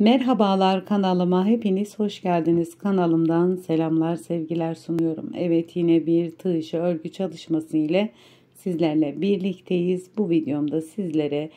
Merhabalar, kanalıma hepiniz hoş geldiniz. Kanalımdan selamlar, sevgiler sunuyorum. Evet, yine bir tığ işi örgü çalışması ile sizlerle birlikteyiz. Bu videomda sizlere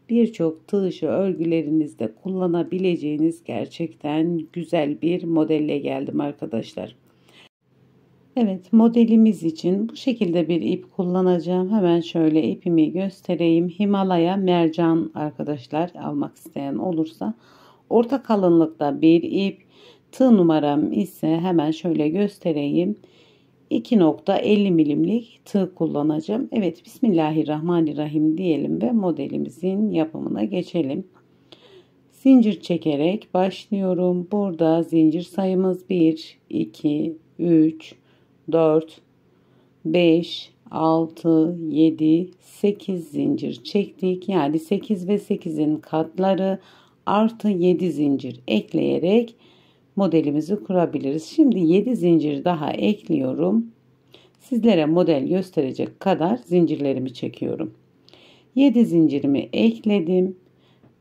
birçok tığ işi örgülerinizde kullanabileceğiniz gerçekten güzel bir modelle geldim arkadaşlar. Evet, modelimiz için bu şekilde bir ip kullanacağım. Hemen şöyle ipimi göstereyim. Himalaya mercan arkadaşlar, almak isteyen olursa. Orta kalınlıkta bir ip. Tığ numaram ise hemen şöyle göstereyim. 2.50 milimlik tığ kullanacağım. Evet, Bismillahirrahmanirrahim diyelim ve modelimizin yapımına geçelim. Zincir çekerek başlıyorum. Burada zincir sayımız 1, 2, 3, 4, 5, 6, 7, 8 zincir çektik. Yani 8 ve 8'in katları artı 7 zincir ekleyerek modelimizi kurabiliriz. Şimdi 7 zincir daha ekliyorum. Sizlere model gösterecek kadar zincirlerimi çekiyorum. 7 zincirimi ekledim.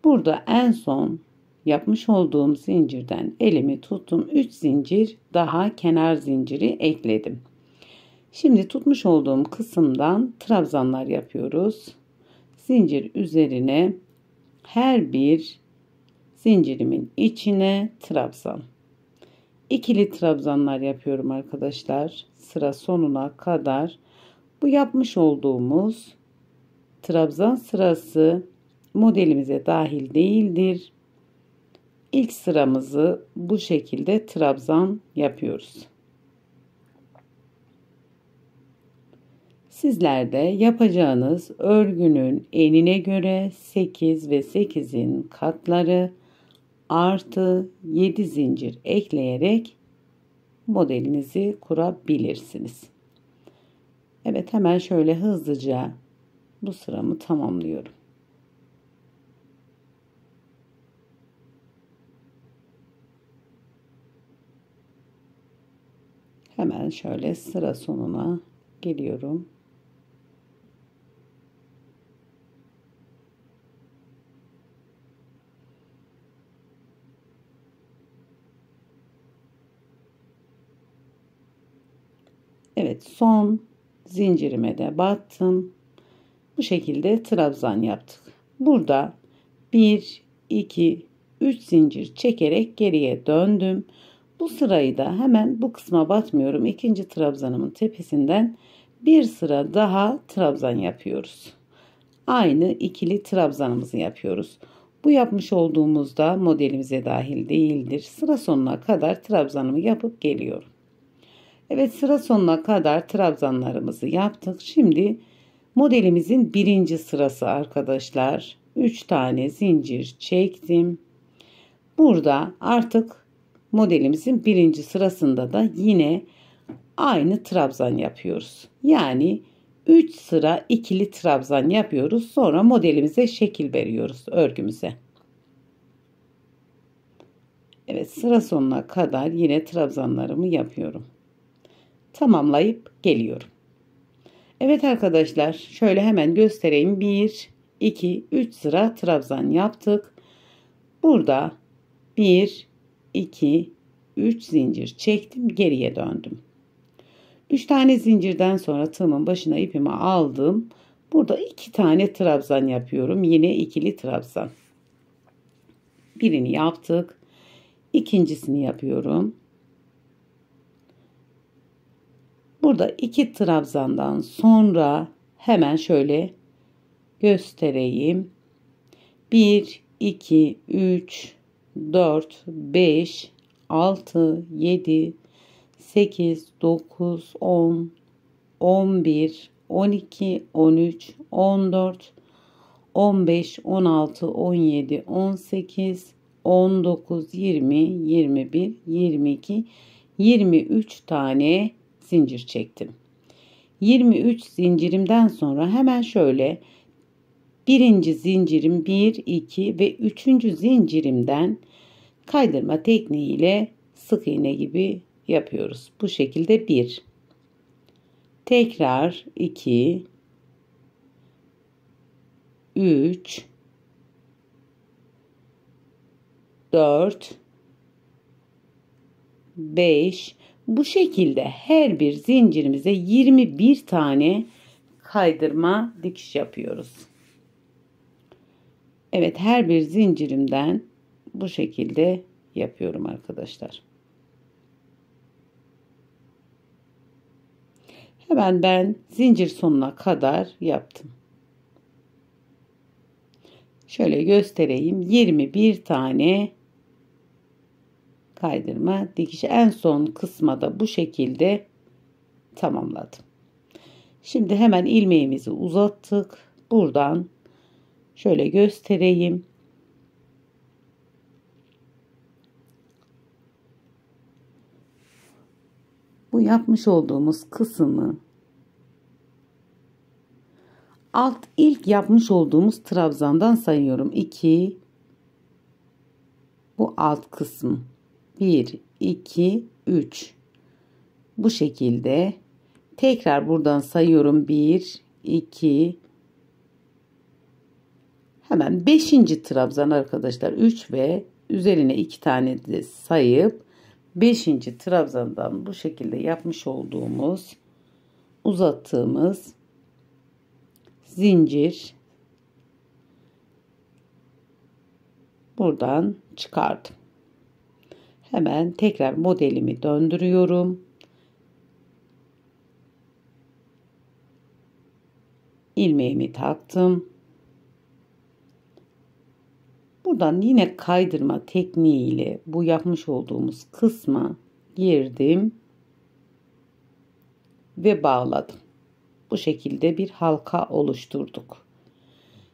Burada en son yapmış olduğum zincirden elimi tuttum. 3 zincir daha kenar zinciri ekledim. Şimdi tutmuş olduğum kısımdan trabzanlar yapıyoruz. Zincir üzerine her bir zincirimin içine trabzan. İkili trabzanlar yapıyorum arkadaşlar. Sıra sonuna kadar. Bu yapmış olduğumuz trabzan sırası modelimize dahil değildir. İlk sıramızı bu şekilde trabzan yapıyoruz. Sizler de yapacağınız örgünün enine göre 8 ve 8'in katları artı 7 zincir ekleyerek modelinizi kurabilirsiniz. Evet, hemen şöyle hızlıca bu sıramı tamamlıyorum. Hemen şöyle sıra sonuna geliyorum. Evet, son zincirime de battım. Bu şekilde trabzan yaptık. Burada 1, 2, 3 zincir çekerek geriye döndüm. Bu sırayı da hemen bu kısma batmıyorum. İkinci trabzanımın tepesinden bir sıra daha trabzan yapıyoruz. Aynı ikili trabzanımızı yapıyoruz. Bu yapmış olduğumuzda modelimize dahil değildir. Sıra sonuna kadar trabzanımı yapıp geliyorum. Evet, sıra sonuna kadar trabzanlarımızı yaptık. Şimdi modelimizin birinci sırası arkadaşlar. 3 tane zincir çektim. Burada artık modelimizin birinci sırasında da yine aynı trabzan yapıyoruz. Yani 3 sıra ikili trabzan yapıyoruz. Sonra modelimize şekil veriyoruz örgümüze. Evet, sıra sonuna kadar yine trabzanlarımı yapıyorum. Tamamlayıp geliyorum. Evet arkadaşlar, şöyle hemen göstereyim. 1, 2, 3 sıra trabzan yaptık. Burada 1, 2, 3 zincir çektim. Geriye döndüm. 3 tane zincirden sonra tığımın başına ipimi aldım. Burada 2 tane trabzan yapıyorum. Yine ikili trabzan. Birini yaptık. İkincisini yapıyorum. Burada 2 trabzandan sonra hemen şöyle göstereyim. 1, 2, 3, 4, 5, 6, 7, 8, 9, 10, 11, 12, 13, 14, 15, 16, 17, 18, 19, 20, 21, 22, 23 tane zincir çektim. 23 zincirimden sonra hemen şöyle birinci zincirim 1, 2 ve 3. zincirimden kaydırma tekniğiyle sık iğne gibi yapıyoruz. Bu şekilde 1, tekrar 2, 3, 4, 5. Bu şekilde her bir zincirimize 21 tane kaydırma dikiş yapıyoruz. Evet, her bir zincirimden bu şekilde yapıyorum arkadaşlar. Hemen ben zincir sonuna kadar yaptım. Şöyle göstereyim. 21 tane kaydırma dikişi, en son kısma da bu şekilde tamamladım. Şimdi hemen ilmeğimizi uzattık. Buradan şöyle göstereyim. Bu yapmış olduğumuz kısmı ilk yapmış olduğumuz trabzandan sayıyorum. 2, bu alt kısım 1, 2, 3. Bu şekilde tekrar buradan sayıyorum. 1, 2, hemen 5. trabzan arkadaşlar. 3 ve üzerine 2 tane de sayıp 5. trabzandan bu şekilde yapmış olduğumuz, uzattığımız zincir buradan çıkardım. Hemen tekrar modelimi döndürüyorum. İlmeğimi taktım. Buradan yine kaydırma tekniğiyle bu yapmış olduğumuz kısma girdim ve bağladım. Bu şekilde bir halka oluşturduk.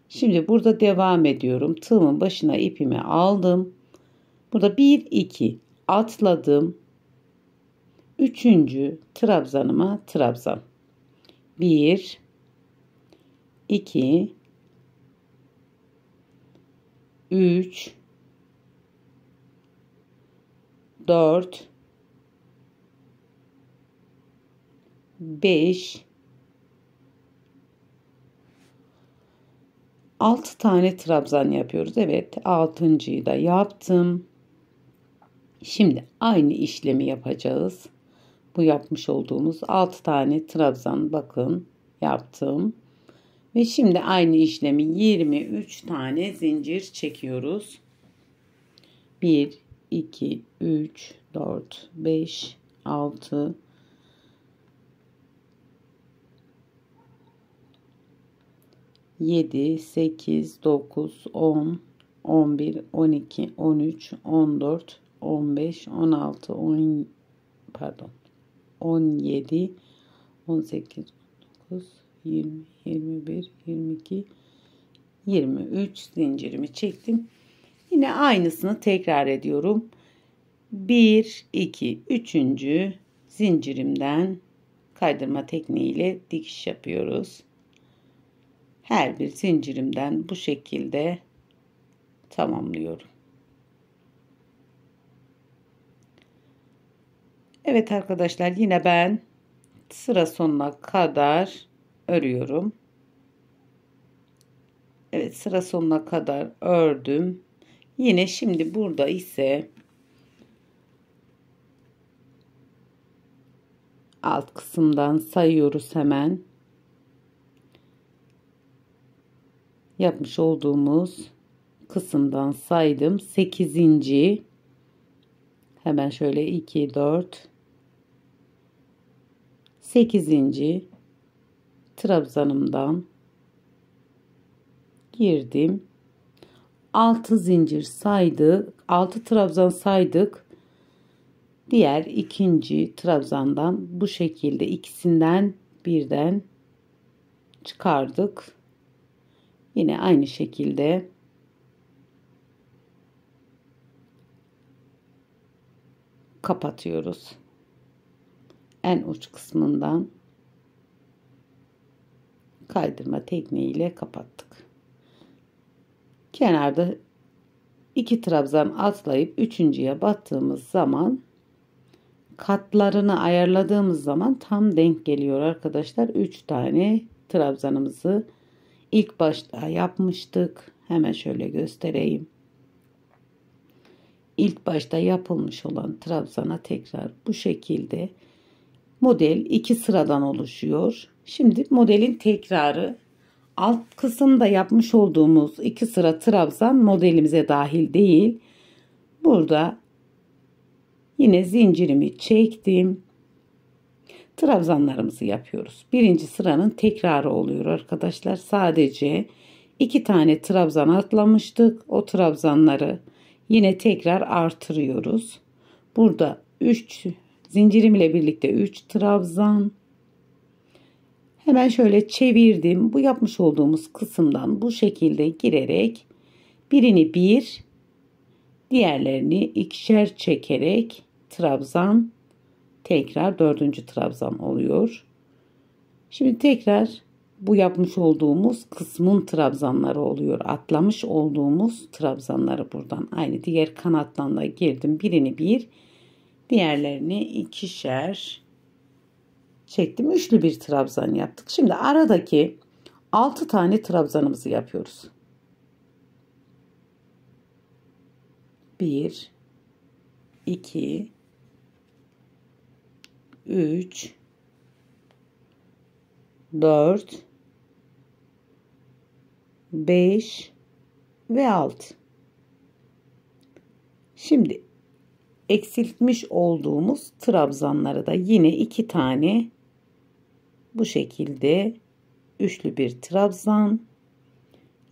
Şimdi burada devam ediyorum. Tığımın başına ipimi aldım. Burada 1, 2 atladım. 3. trabzanıma trabzan. 1, 2, 3, 4, 5, 6 tane trabzan yapıyoruz. Evet, 6.'yı da yaptım. Şimdi aynı işlemi yapacağız. Bu yapmış olduğumuz 6 tane trabzan, bakın yaptım. Ve şimdi aynı işlemi 23 tane zincir çekiyoruz. 1, 2, 3, 4, 5, 6, 7, 8, 9, 10, 11, 12, 13, 14, 15, 16, 10, pardon, 17, 18, 19, 20, 21, 22, 23 zincirimi çektim. Yine aynısını tekrar ediyorum. 1, 2, 3. zincirimden kaydırma tekniğiyle dikiş yapıyoruz. Her bir zincirimden bu şekilde tamamlıyorum. Evet arkadaşlar, yine ben sıra sonuna kadar örüyorum. Evet, sıra sonuna kadar ördüm. Yine şimdi burada ise alt kısımdan sayıyoruz hemen. Yapmış olduğumuz kısımdan saydım. 8. Hemen şöyle 2, 4, 8. trabzanımdan girdim. 6 zincir saydık. 6 trabzan saydık. Diğer 2. trabzandan bu şekilde ikisinden birden çıkardık. Yine aynı şekilde kapatıyoruz. En uç kısmından kaydırma tekniğiyle kapattık. Kenarda 2 trabzan atlayıp 3.'ye battığımız zaman, katlarını ayarladığımız zaman tam denk geliyor arkadaşlar. 3 tane trabzanımızı ilk başta yapmıştık. Hemen şöyle göstereyim. ilk başta yapılmış olan trabzana tekrar bu şekilde model 2 sıradan oluşuyor. Şimdi modelin tekrarı, alt kısımda yapmış olduğumuz 2 sıra trabzan modelimize dahil değil. Burada yine zincirimi çektim. Trabzanlarımızı yapıyoruz. Birinci sıranın tekrarı oluyor arkadaşlar. Sadece 2 tane trabzan atlamıştık. O trabzanları yine tekrar artırıyoruz. Burada 3 zincirim ile birlikte 3 trabzan. Hemen şöyle çevirdim. Bu yapmış olduğumuz kısımdan bu şekilde girerek birini bir, diğerlerini ikişer çekerek trabzan, tekrar dördüncü trabzan oluyor. Şimdi tekrar bu yapmış olduğumuz kısmın trabzanları oluyor. Atlamış olduğumuz trabzanları buradan aynı diğer kanattan da girdim. Birini bir, diğerlerini ikişer çektim. Üçlü bir trabzan yaptık. Şimdi aradaki 6 tane trabzanımızı yapıyoruz. 1 2 3 4 5 ve 6. Şimdi eksiltmiş olduğumuz trabzanları da yine 2 tane bu şekilde üçlü bir trabzan,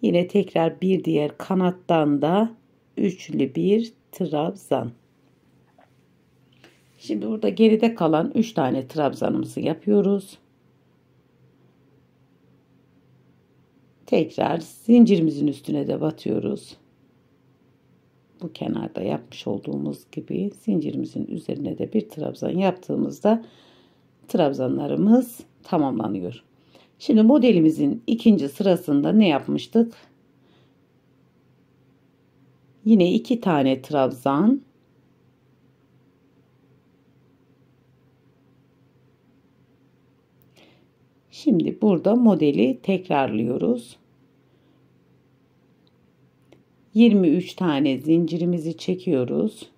yine tekrar bir diğer kanattan da üçlü bir trabzan. Şimdi burada geride kalan 3 tane trabzanımızı yapıyoruz. Tekrar zincirimizin üstüne de batıyoruz. Bu kenarda yapmış olduğumuz gibi zincirimizin üzerine de bir trabzan yaptığımızda trabzanlarımız tamamlanıyor. Şimdi modelimizin ikinci sırasında ne yapmıştık? Yine 2 tane trabzan. Şimdi burada modeli tekrarlıyoruz. 23 tane zincirimizi çekiyoruz.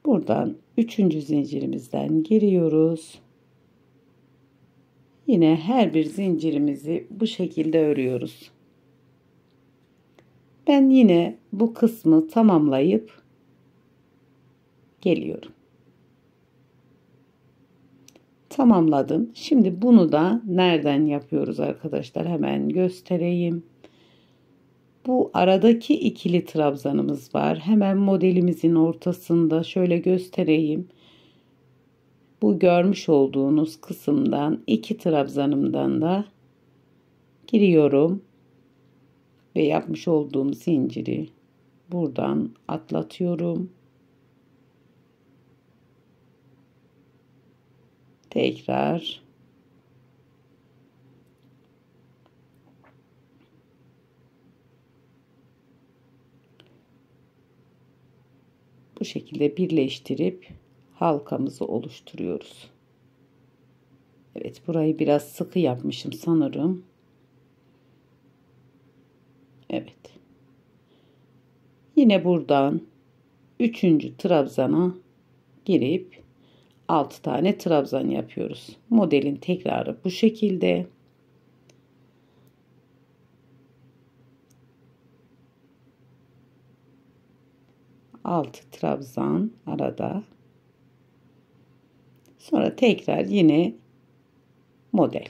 Buradan 3. zincirimizden giriyoruz. Yine her bir zincirimizi bu şekilde örüyoruz. Ben yine bu kısmı tamamlayıp geliyorum. Tamamladım. Şimdi bunu da nereden yapıyoruz arkadaşlar? Hemen göstereyim. Bu aradaki ikili trabzanımız var. Hemen modelimizin ortasında şöyle göstereyim. Bu görmüş olduğunuz kısımdan 2 trabzanımdan da giriyorum ve yapmış olduğum zinciri buradan atlatıyorum. Tekrar bu şekilde birleştirip halkamızı oluşturuyoruz. Evet, burayı biraz sıkı yapmışım sanırım. Evet. Yine buradan 3. trabzana girip 6 tane trabzan yapıyoruz. Modelin tekrarı bu şekilde. Altı trabzan arada. Sonra tekrar yine model.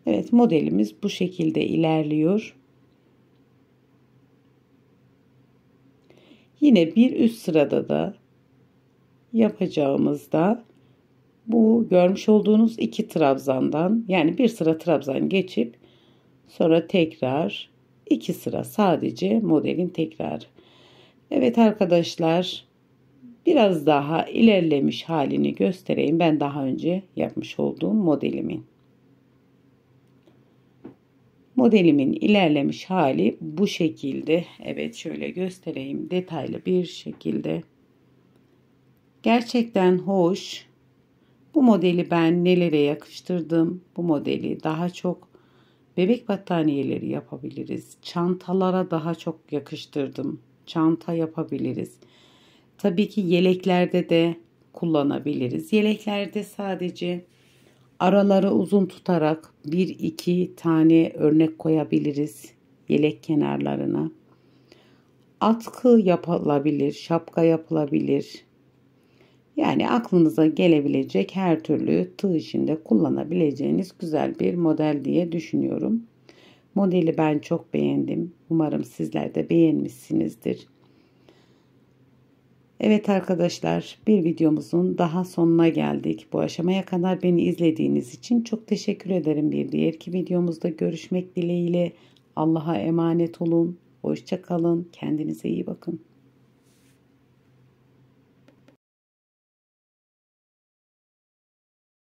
Evet, modelimiz bu şekilde ilerliyor. Yine bir üst sırada da yapacağımızda bu görmüş olduğunuz 2 trabzandan, yani bir sıra trabzan geçip sonra tekrar 2 sıra sadece modelin tekrarı. Evet arkadaşlar, biraz daha ilerlemiş halini göstereyim. Ben daha önce yapmış olduğum modelimin. Modelimin ilerlemiş hali bu şekilde. Evet, şöyle göstereyim detaylı bir şekilde. Gerçekten hoş. Bu modeli ben nelere yakıştırdım? Bu modeli daha çok bebek battaniyeleri yapabiliriz. Çantalara daha çok yakıştırdım. Çanta yapabiliriz. Tabii ki yeleklerde de kullanabiliriz. Yeleklerde sadece araları uzun tutarak 1-2 tane örnek koyabiliriz yelek kenarlarına. Atkı yapılabilir, şapka yapılabilir. Yani aklınıza gelebilecek her türlü tığ işinde kullanabileceğiniz güzel bir model diye düşünüyorum. Modeli ben çok beğendim. Umarım sizler de beğenmişsinizdir. Evet arkadaşlar, bir videomuzun daha sonuna geldik. Bu aşamaya kadar beni izlediğiniz için çok teşekkür ederim. Bir diğerki videomuzda görüşmek dileğiyle. Allah'a emanet olun. Hoşça kalın. Kendinize iyi bakın.